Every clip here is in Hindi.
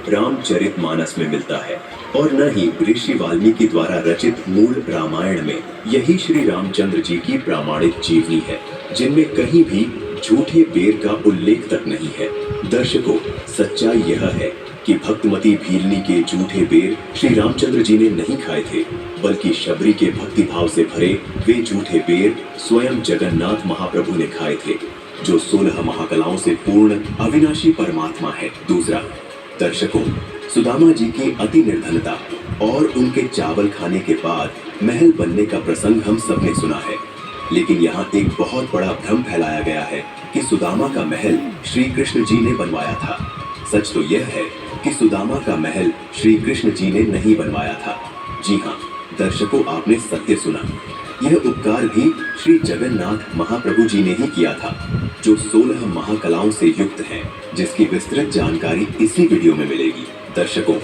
रामचरितमानस में मिलता है और न ही ऋषि वाल्मीकि द्वारा रचित मूल रामायण में। यही श्री रामचंद्र जी की प्रामाणिक जीवनी है, जिनमें कहीं भी झूठे बेर का उल्लेख तक नहीं है। दर्शकों, सच्चाई यह है कि भक्तमती भीलनी के झूठे बेर श्री रामचंद्र जी ने नहीं खाए थे, बल्कि शबरी के भक्तिभाव से भरे वे झूठे बेर स्वयं जगन्नाथ महाप्रभु ने खाए थे, जो 16 महाकलाओं से पूर्ण अविनाशी परमात्मा है। दूसरा, दर्शकों, सुदामा जी की अति निर्धनता और उनके चावल खाने के बाद महल बनने का प्रसंग हम सबने सुना है, लेकिन यहाँ एक बहुत बड़ा भ्रम फैलाया गया है कि सुदामा का महल श्री कृष्ण जी ने बनवाया था। सच तो यह है कि सुदामा का महल श्री कृष्ण जी ने नहीं बनवाया था। जी हाँ दर्शकों, आपने सत्य सुना। यह उपकार भी श्री जगन्नाथ महाप्रभु जी ने ही किया था, जो 16 महाकलाओं से युक्त हैं, जिसकी विस्तृत जानकारी इसी वीडियो में मिलेगी। दर्शकों,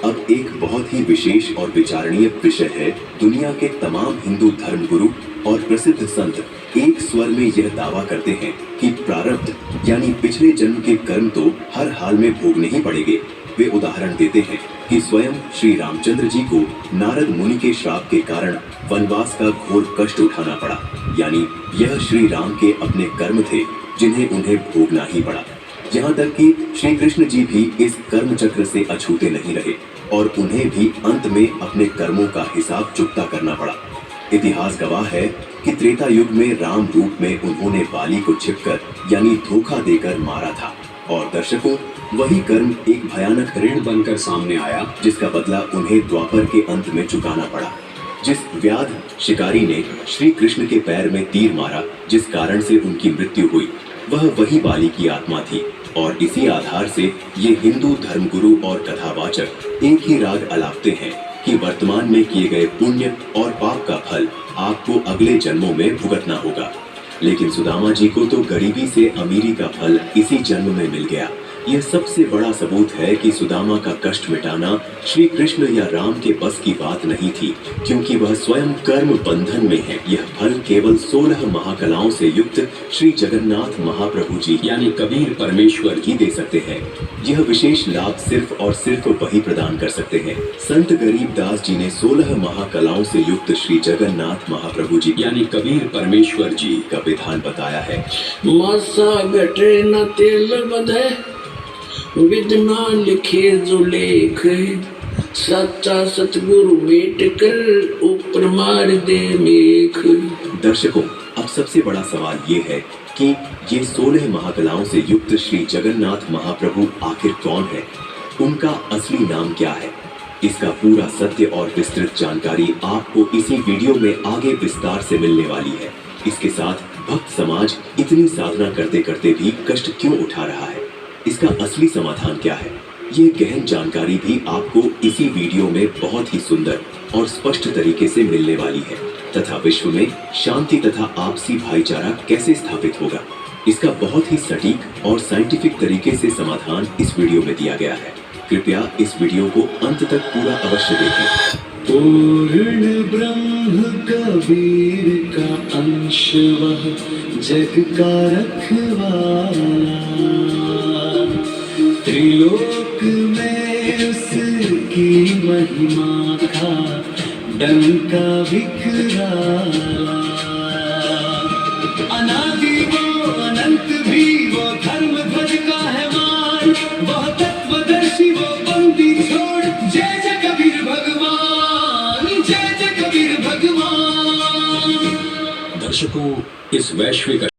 अब एक बहुत ही विशेष और विचारणीय विषय है। दुनिया के तमाम हिंदू धर्म गुरु और प्रसिद्ध संत एक स्वर में यह दावा करते हैं कि प्रारब्ध यानी पिछले जन्म के कर्म तो हर हाल में भोगने ही पड़ेंगे। वे उदाहरण देते हैं कि स्वयं श्री रामचंद्र जी को नारद मुनि के श्राप के कारण वनवास का घोर कष्ट उठाना पड़ा, यानी यह श्री राम के अपने कर्म थे जिन्हें उन्हें भोगना ही पड़ा। यहाँ तक कि श्री कृष्ण जी भी इस कर्म चक्र से अछूते नहीं रहे और उन्हें भी अंत में अपने कर्मों का हिसाब चुकता करना पड़ा। इतिहास गवाह है कि त्रेता युग में राम रूप में उन्होंने बाली को छिपकर यानी धोखा देकर मारा था, और दर्शकों, वही कर्म एक भयानक ऋण बनकर सामने आया, जिसका बदला उन्हें द्वापर के अंत में चुकाना पड़ा। जिस व्याध शिकारी ने श्री कृष्ण के पैर में तीर मारा, जिस कारण से उनकी मृत्यु हुई, वह वही बाली की आत्मा थी। और इसी आधार से ये हिंदू धर्मगुरु और कथावाचक एक ही राग अलापते हैं कि वर्तमान में किए गए पुण्य और पाप का फल आपको अगले जन्मों में भुगतना होगा। लेकिन सुदामा जी को तो गरीबी से अमीरी का फल इसी जन्म में मिल गया। यह सबसे बड़ा सबूत है कि सुदामा का कष्ट मिटाना श्री कृष्ण या राम के बस की बात नहीं थी, क्योंकि वह स्वयं कर्म बंधन में है। यह फल केवल 16 महाकलाओं से युक्त श्री जगन्नाथ महाप्रभु जी यानी कबीर परमेश्वर ही दे सकते हैं। यह विशेष लाभ सिर्फ और सिर्फ वही प्रदान कर सकते हैं। संत गरीबदास जी ने 16 महाकलाओं से युक्त श्री जगन्नाथ महाप्रभु जी यानी कबीर परमेश्वर जी का विधान बताया है। मासा घटे न तेल बधे, विधना लिखे जो लेख, सच्चा सतगुरु भेंट कर ऊपर मार दे मेख। दर्शकों, अब सबसे बड़ा सवाल ये है कि ये 16 महाकलाओं से युक्त श्री जगन्नाथ महाप्रभु आखिर कौन है? उनका असली नाम क्या है? इसका पूरा सत्य और विस्तृत जानकारी आपको इसी वीडियो में आगे विस्तार से मिलने वाली है। इसके साथ भक्त समाज इतनी साधना करते करते भी कष्ट क्यों उठा रहा है? इसका असली समाधान क्या है? ये गहन जानकारी भी आपको इसी वीडियो में बहुत ही सुंदर और स्पष्ट तरीके से मिलने वाली है। तथा विश्व में शांति तथा आपसी भाईचारा कैसे स्थापित होगा, इसका बहुत ही सटीक और साइंटिफिक तरीके से समाधान इस वीडियो में दिया गया है। कृपया इस वीडियो को अंत तक पूरा अवश्य देखें। पूर्ण ब्रह्म कबीर का अंश वह जग का रखवाला, त्रिलोक में उसकी महिमा का डंका बिखराला। अनादि वो अनंत भी वो धर्म ध्वज का है मान, वह तत्वदर्शी वो बंदी छोड़, जय जय कबीर भगवान, जय जय कबीर भगवान। दर्शकों, इस वैश्विक